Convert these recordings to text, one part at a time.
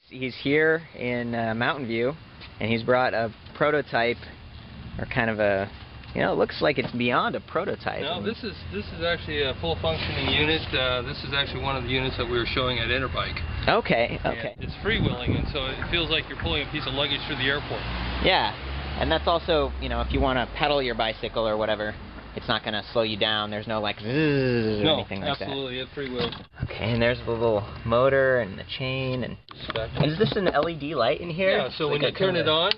He's here in Mountain View, and he's brought a prototype, or kind of a, you know, it looks like it's beyond a prototype. No, this is actually a full functioning unit. This is actually one of the units that we were showing at Interbike. Okay, okay. And it's freewheeling, and so it feels like you're pulling a piece of luggage through the airport. Yeah, and that's also, you know, if you want to pedal your bicycle or whatever, it's not going to slow you down. There's no like zzz or anything like that. No, absolutely, it freewheels. Okay, and there's the little motor and the chain, and is this an LED light in here? Yeah, so when you turn it on,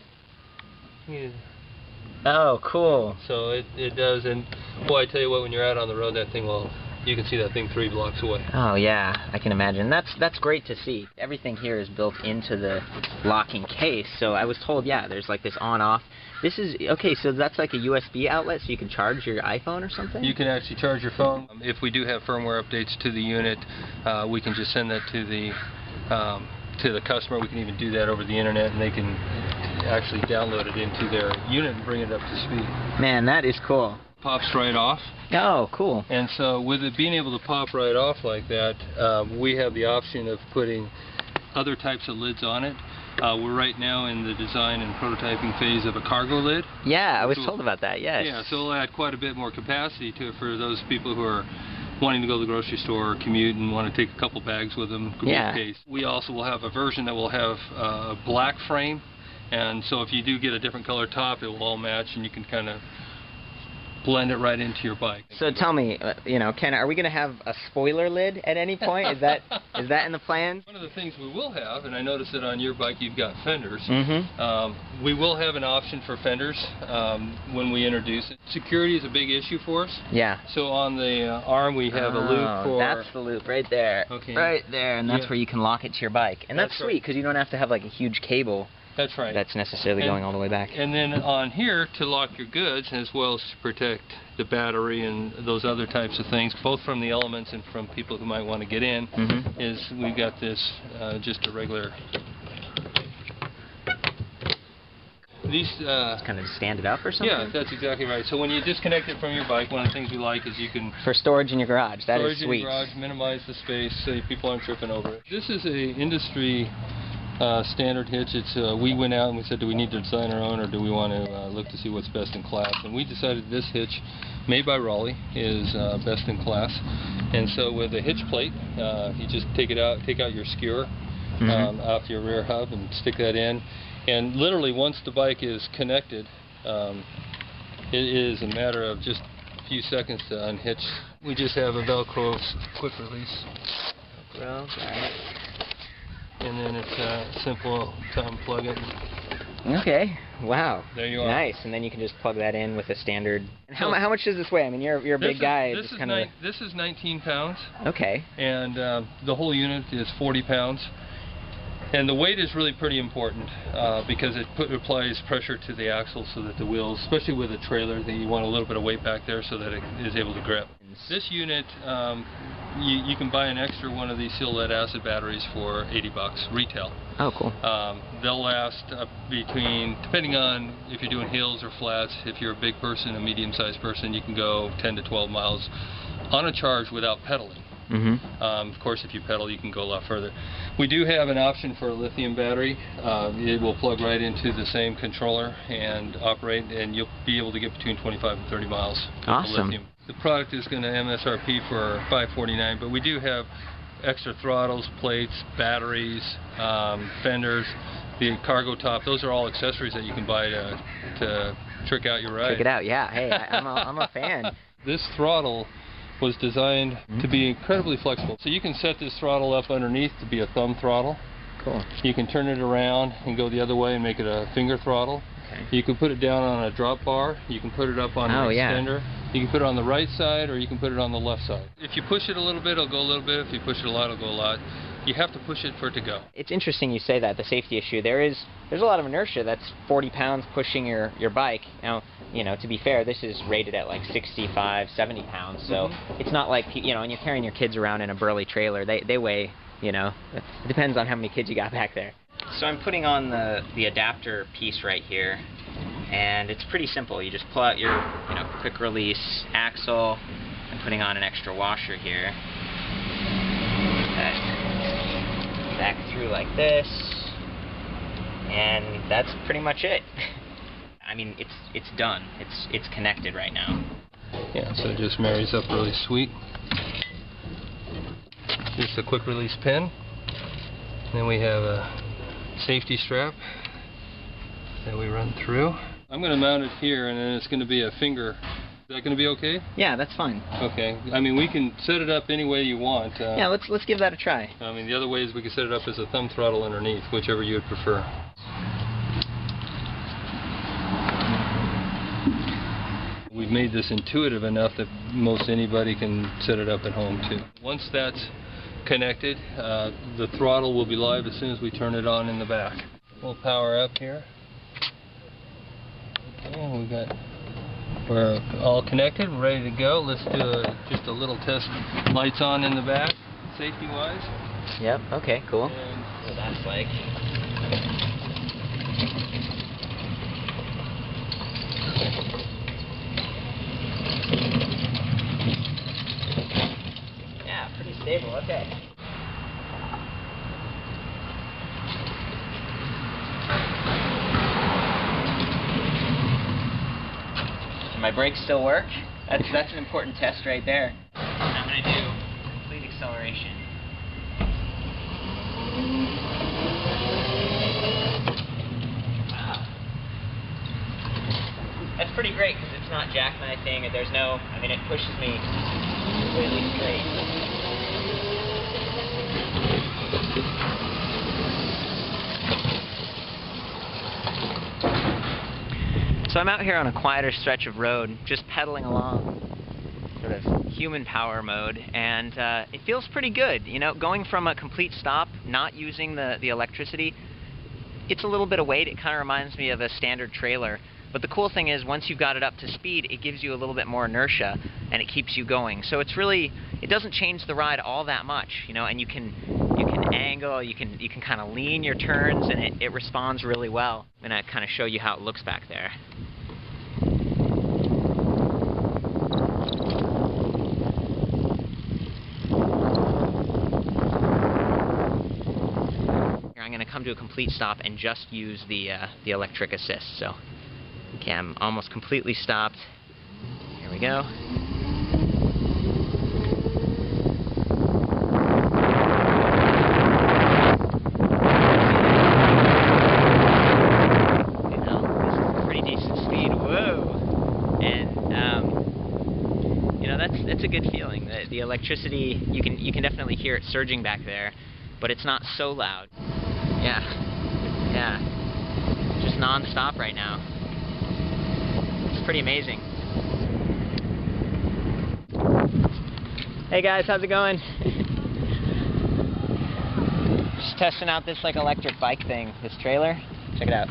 oh, cool. So it does, and boy, I tell you what, when you're out on the road, that thing will, you can see that thing 3 blocks away. Oh yeah, I can imagine. That's great to see. Everything here is built into the locking case, so I was told, yeah, there's like this on-off. This is, okay, so that's like a USB outlet, so you can charge your iPhone or something? You can actually charge your phone. If we do have firmware updates to the unit, we can just send that to the customer. We can even do that over the internet, and they can actually download it into their unit and bring it up to speed. Man, that is cool. Pops right off. Oh, cool. And so with it being able to pop right off like that, we have the option of putting other types of lids on it. We're right now in the design and prototyping phase of a cargo lid. Yeah, I was told about that, yes. Yeah, so it'll add quite a bit more capacity to it for those people who are wanting to go to the grocery store or commute and want to take a couple bags with them. Yeah. Case. We also will have a version that will have a black frame, and so if you do get a different color top, it will all match, and you can kind of blend it right into your bike. So tell me, you know, Ken, are we going to have a spoiler lid at any point? Is that in the plans? One of the things we will have, and I noticed that on your bike you've got fenders. Mm-hmm. We will have an option for fenders when we introduce it. Security is a big issue for us. Yeah. So on the arm we have a loop for... that's the loop right there. Okay. Right there, and that's where you can lock it to your bike. And that's sweet, because you don't have to have like a huge cable. That's right. That's necessarily going all the way back. And then on here to lock your goods, as well as to protect the battery and those other types of things, both from the elements and from people who might want to get in, is we've got this just a regular... These kind of stand it up or something? Yeah, that's exactly right. So when you disconnect it from your bike, one of the things we like is you can... For storage in your garage, that is sweet. Storage in your garage, minimize the space so people aren't tripping over it. This is a industry standard hitch. It's we went out and we said, do we need to design our own, or do we want to look to see what's best in class? And we decided this hitch, made by Raleigh, is best in class. And so with a hitch plate, you just take out your skewer off your rear hub and stick that in. And literally, once the bike is connected, it is a matter of just a few seconds to unhitch. We just have a Velcro quick release. Velcro, got it. And then it's simple to unplug it. Okay. Wow. There you are. Nice. And then you can just plug that in with a standard. And how much does this weigh? I mean, you're a big guy. This is 19 pounds. Okay. And the whole unit is 40 pounds. And the weight is really pretty important because it applies pressure to the axle so that the wheels, especially with a trailer, that you want a little bit of weight back there so that it is able to grip. This unit, you can buy an extra one of these seal lead acid batteries for $80 retail. Oh, cool. They'll last between, depending on if you're doing hills or flats. If you're a big person, a medium-sized person, you can go 10 to 12 miles on a charge without pedaling. Of course, if you pedal, you can go a lot further. We do have an option for a lithium battery. It will plug right into the same controller and operate, and you'll be able to get between 25 and 30 miles with the lithium. The product is going to MSRP for $549, but we do have extra throttles, plates, batteries, fenders, the cargo top. Those are all accessories that you can buy to trick out your ride. Trick it out, yeah. Hey, I'm a fan. This throttle was designed to be incredibly flexible. So you can set this throttle up underneath to be a thumb throttle. Cool. You can turn it around and go the other way and make it a finger throttle. Okay. You can put it down on a drop bar. You can put it up on an extender. You can put it on the right side, or you can put it on the left side. If you push it a little bit, it'll go a little bit. If you push it a lot, it'll go a lot. You have to push it for it to go. It's interesting you say that, the safety issue. There's a lot of inertia. That's 40 pounds pushing your bike. Now, you know, to be fair, this is rated at like 65, 70 pounds. So it's not like, you know, and you're carrying your kids around in a burly trailer. They weigh, you know, it depends on how many kids you got back there. So I'm putting on the adapter piece right here, and it's pretty simple. You just pull out your, you know, quick release axle. I'm putting on an extra washer here. Back through like this. and that's pretty much it. I mean, it's done. It's connected right now. Yeah, so it just marries up really sweet. Just a quick release pin. Then we have a safety strap that we run through. I'm going to mount it here, and then it's going to be a finger. Is that going to be okay? Yeah, that's fine. Okay. I mean, we can set it up any way you want. Yeah, let's give that a try. I mean, the other way is we can set it up as a thumb throttle underneath, whichever you would prefer. We've made this intuitive enough that most anybody can set it up at home too. Once that's connected, the throttle will be live as soon as we turn it on in the back. We'll power up here. Okay, we're all connected, we're ready to go. Let's do just a little test. Lights on in the back, safety wise. Yep, okay, cool. And so that's like... yeah, pretty stable, okay. Do my brakes still work? That's an important test right there. I'm going to do complete acceleration. Wow. That's pretty great because it's not jackknifing. There's no, I mean, it pushes me completely straight. So I'm out here on a quieter stretch of road, just pedaling along, sort of human power mode, and it feels pretty good. You know, going from a complete stop, not using the electricity, it's a little bit of weight. It kind of reminds me of a standard trailer. But the cool thing is, once you've got it up to speed, it gives you a little bit more inertia, and it keeps you going. So it's really, it doesn't change the ride all that much, you know, and you can angle, you can kind of lean your turns, and it responds really well. I'm going to kind of show you how it looks back there. I'm going to come to a complete stop and just use the electric assist. So, okay, I'm almost completely stopped. Here we go. You know, this is pretty decent speed. Whoa! And you know, that's a good feeling. The electricity, you can definitely hear it surging back there, but it's not so loud. Yeah, just non-stop right now. It's pretty amazing. Hey guys, how's it going? Just testing out this like electric bike thing, this trailer. Check it out.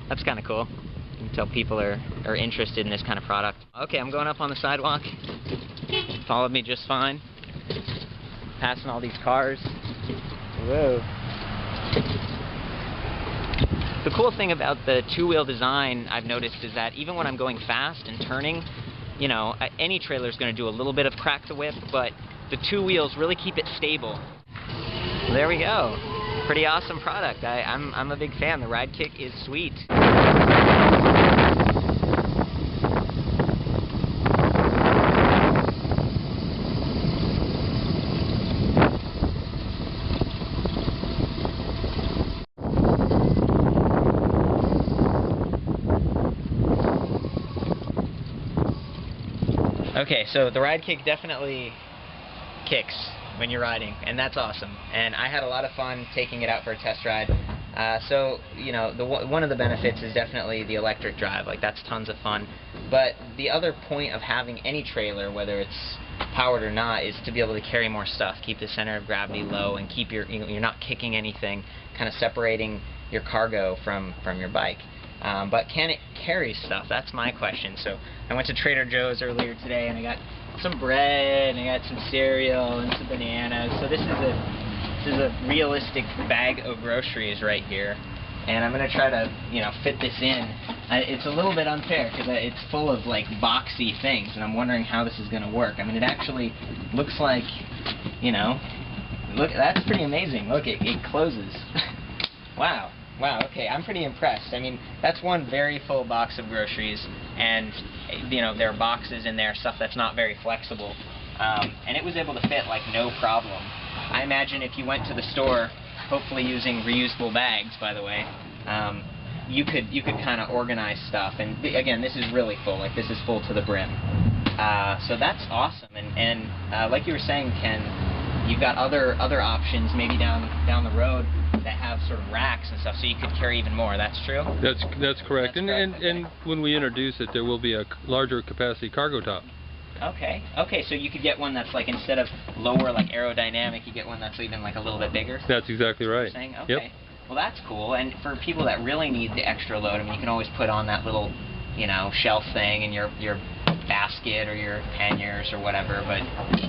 That's kind of cool. You can tell people are interested in this kind of product. Okay, I'm going up on the sidewalk. Followed me just fine. Passing all these cars. Whoa. The cool thing about the two-wheel design I've noticed is that even when I'm going fast and turning, you know, any trailer is going to do a little bit of crack the whip, but the two wheels really keep it stable. There we go. Pretty awesome product. I'm a big fan. The Ridekick is sweet. Okay, so the Ridekick definitely kicks when you're riding, and that's awesome. And I had a lot of fun taking it out for a test ride. So, you know, one of the benefits is definitely the electric drive. Like, that's tons of fun. But the other point of having any trailer, whether it's powered or not, is to be able to carry more stuff, keep the center of gravity low, and keep you're not kicking anything, kind of separating your cargo from your bike. But can it carry stuff? That's my question. So I went to Trader Joe's earlier today, and I got some bread, and I got some cereal, and some bananas. So this is a realistic bag of groceries right here, and I'm gonna try to, you know, fit this in. It's a little bit unfair because it's full of like boxy things, and I'm wondering how this is gonna work. I mean, it actually looks like, you know, Look, that's pretty amazing. Look, it closes. Wow. Wow, okay, I'm pretty impressed. I mean, that's one very full box of groceries, and, you know, there are boxes in there, stuff that's not very flexible, and it was able to fit, like, no problem. I imagine if you went to the store, hopefully using reusable bags, by the way, you could kind of organize stuff, and, again, this is really full, like, this is full to the brim. So that's awesome, and like you were saying, Ken, you've got other options, maybe down the road, that have sort of racks and stuff, so you could carry even more. That's true? That's correct. Okay. And when we introduce it, there will be a larger capacity cargo top. Okay. Okay, so you could get one that's like, instead of lower, like aerodynamic, you get one that's even like a little bit bigger? That's exactly right. Saying? Okay. Yep. Well, that's cool. And for people that really need the extra load, I mean, you can always put on that little, you know, shelf thing in your basket or your panniers or whatever,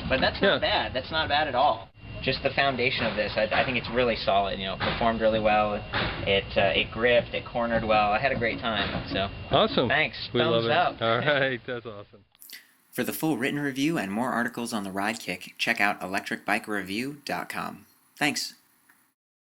but that's not bad. That's not bad at all. Just the foundation of this, I think it's really solid. You know, it performed really well. It gripped, it cornered well. I had a great time. So awesome. Thanks. We Thumbs love up. it. All right, that's awesome. For the full written review and more articles on the Ridekick, check out ElectricBikeReview.com. Thanks.